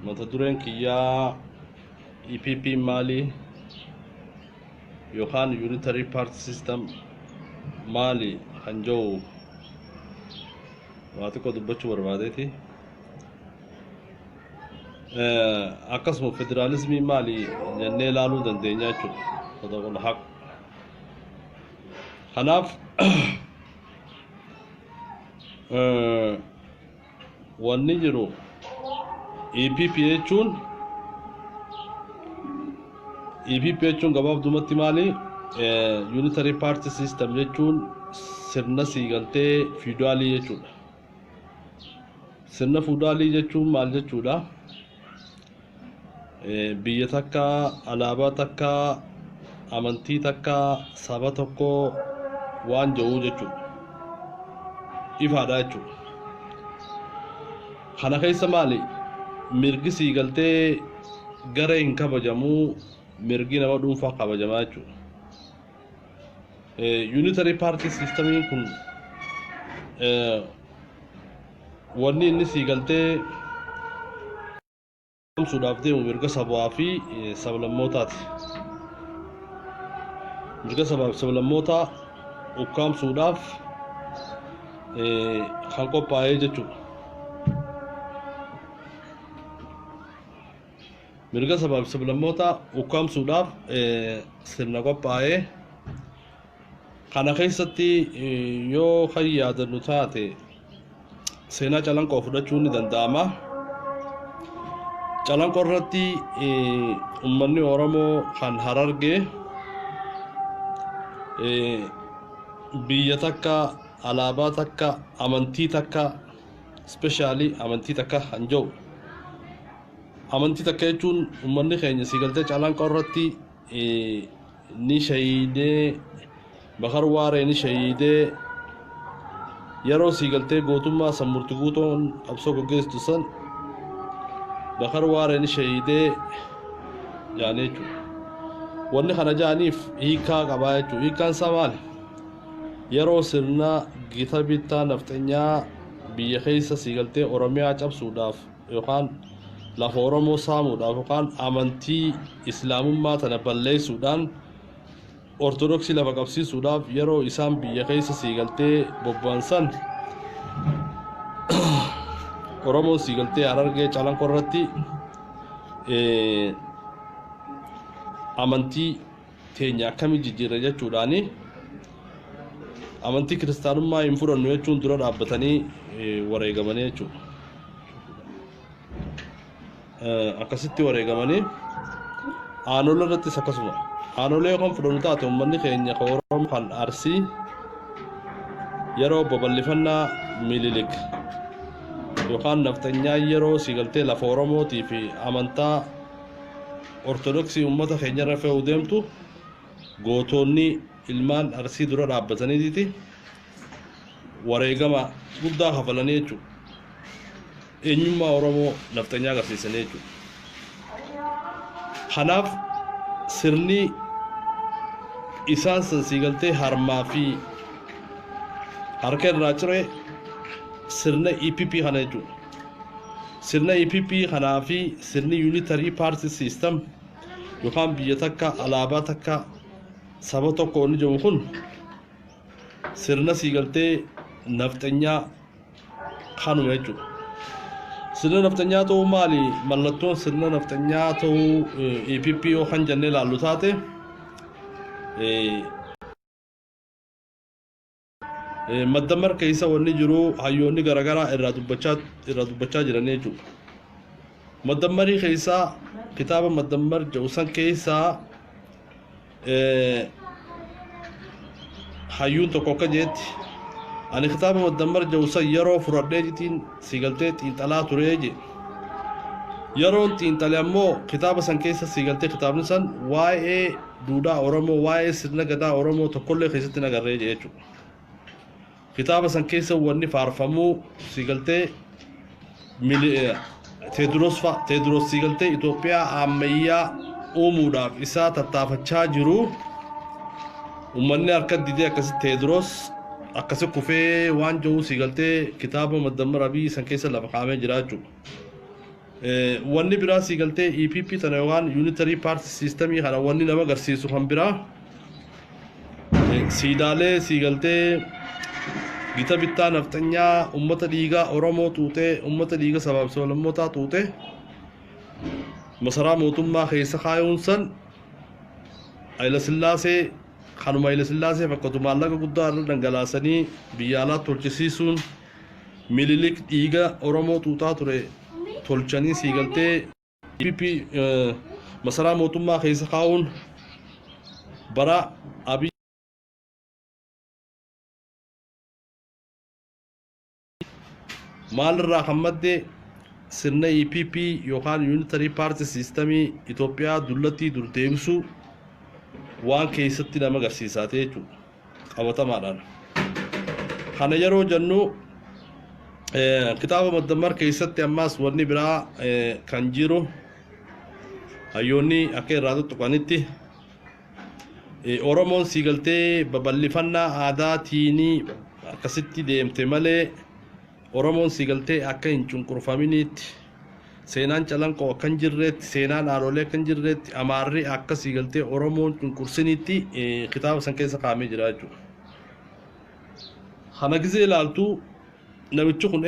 mata dureen kiyyaa EPP maali yookaan unitary party system maali kan jiru waa xiqqoo dubbachuu barbaadeeti. Akkasuma federaalizimii maali jennee ilaaluu dandeenya jechuudha. Sadaqul haq. Kanaaf wanni jiru EPP jechuun gabaabdumatti maali unitary party system jechuun sirna siigaltee feudaalii jechuudha. Sirna feudaalii jechuun maal jechuudha? Biyya takka, alaabaa takka, amantii takka, saba tokko waan jiru jechuudha. Ifaadha jechuudha. Kana keessa maali? Mirgi siigaltee garee hin kabajamuu, mirgi nama dhuunfaa kabajamaa jechuudha. Unitary party systemiin kun wanni inni siigaltee suudhaaf deemu mirga sabaa fi sablammootaati. Mirga sabaa fi sablammootaa ukkaamsuudhaaf kan qophaa'ee jechuudha. Mirga sabaa fi sablammootaa ukkaamsuudhaaf sirna qophaa'ee kana keessatti yoo kan yaadannu taate seenaa calanqoo fudhachuun ni danda'ama. Calanqoo irratti uummanni Oromoo kan Harargee biyya takka, alaabaa takka, amantii takka, specially amantii takka kan jiru. Amantii takka jechuun uummanni keenya siigaltee calanqoo irratti ni shahiidee Bakar Waaree ni shahiidee yeroo siigaltee gootummaa sammurti guutoon qabsoo gaggeessitu san Bakar Waaree ni shahiidee jaanii jechuudha. Wanni kana jaaniif hiikaa qabaa jechuudha. Hiikaan isaa maali? Yeroo sirna gita bittaa nafxanyaa biyya keessa siigaltee Oromiyaa cabsuudhaaf yookaan lafa Oromoo saamuudhaaf yookaan amantii Islaamummaa tana balleessuudhaan Ortodoksii lafa qabsiisuudhaaf yeroo isaan biyya keessa siigaltee bobba'an Oromoon siigaltee Harargee calanqoo irratti amantii teenya akkamii jijjiirra jechuudhaani amantii kiristaanummaa hin fudhannu jechuun dura dhaabbatanii wareegamanii jechuudha. Akkasitti wareegamanii aanolee irrattis akkasuma aanolee kan fudhannu taate uummanni keenya Oromoo kan Arsii yeroo babal'ifannaa Minilik yookaan naftanyaa yeroo siigaltee lafa Oromootii fi amantaa Ortodoksii uummata keenya irra fe'uu deemtu gootonni ilmaan Arsii dura dhaabbataniiti wareegama guddaa kafalanii jechuudha. Eenyummaa Oromoo naftanyaa agarsiisanii jechuudha. Kanaaf sirni isaan siigaltee harmaa fi harka irraa ciree sirna EPP kana jechuudha. Sirna EPP kanaa fi sirni unitary party system yookaan biyya takka, alaabaa takka, saba tokko inni jiru kun sirna siigaltee naftanyaa kanuma jechuudha. Sirna naftanyaa ta'uu maali? Mallattoon sirna naftanyaa ta'uu EPP yookaan jennee ilaallu taate Maddamar keessa wanni jiru hayyoonni garaagaraa irraa dubbachaa jiran jechuudha. Maddammarii keessaa kitaaba Maddammar Jawsan keessaa hayyuun tokko akka jeetti ani kitaaba Maddammar Jawsan yeroo fudhadhee jitiin siigaltee xiinxalaa turee je yeroon xiinxale ammoo kitaaba san keessa siigaltee kitaabni san waa'ee duudhaa Oromoo waa'ee sirna gadaa Oromoo tokkollee keessatti nagarree jechuudha. Kitaaba san keessa wanni faarfamuu siigaltee Teediroos siigaltee Itoophiyaa ammayyaa uumuudhaaf isaa tattaafachaa jiru uummanni harka didee akkasitti Teediroos akkasi kufee waan jiru siigaltee kitaaba Maddammar Abii san keessa lafa kaa'amee jira jechuudha. wanni biraa sii galtee EPP tana yookaan unitary party systemii kana wanni nama agarsiisu kan biraa siidaalee sii galtee gita bittaa naftanyaa ummata dhiigaa Oromoo tuutee ummata dhiiga sabaaf sablammootaa tuutee masaraa mootummaa keessa kaayuun san Hayila Sillaasee kanuma Hayila Sillaasee fakkatu maallaqa guddaa irra dhangalaasanii biyya alaa tolchisiisuun Minilik dhiiga Oromoo tuutaa ture tolchanii sii galtee EPP masaraa mootummaa keessa kaa'uun bara Abiy maalirraa kan madde sirna EPP yookaan unitary party systemii Itoophiyaa dullattii dur deebisuu waan keessatti nama agarsiisaa ta'e jechuudha qabatamaadhaan. Kana yeroo jennu kitaaba Maddammar keessatti ammas wanni biraa kan jiru hayyoonni akka irraa tuttuqanitti Oromoon sii galtee babal'ifannaa aadaatiin akkasitti deemte malee Oromoon sii galtee akka hin cunqurfaminiitti seenaan calanqoo akka hin jirreetti seenaan haadholee akka hin jirreetti amaarri akka sii galtee Oromoon cunqursiniitti kitaaba san keessa kaa'amee jira jechuudha. Kana gizee ilaaltu namichi kun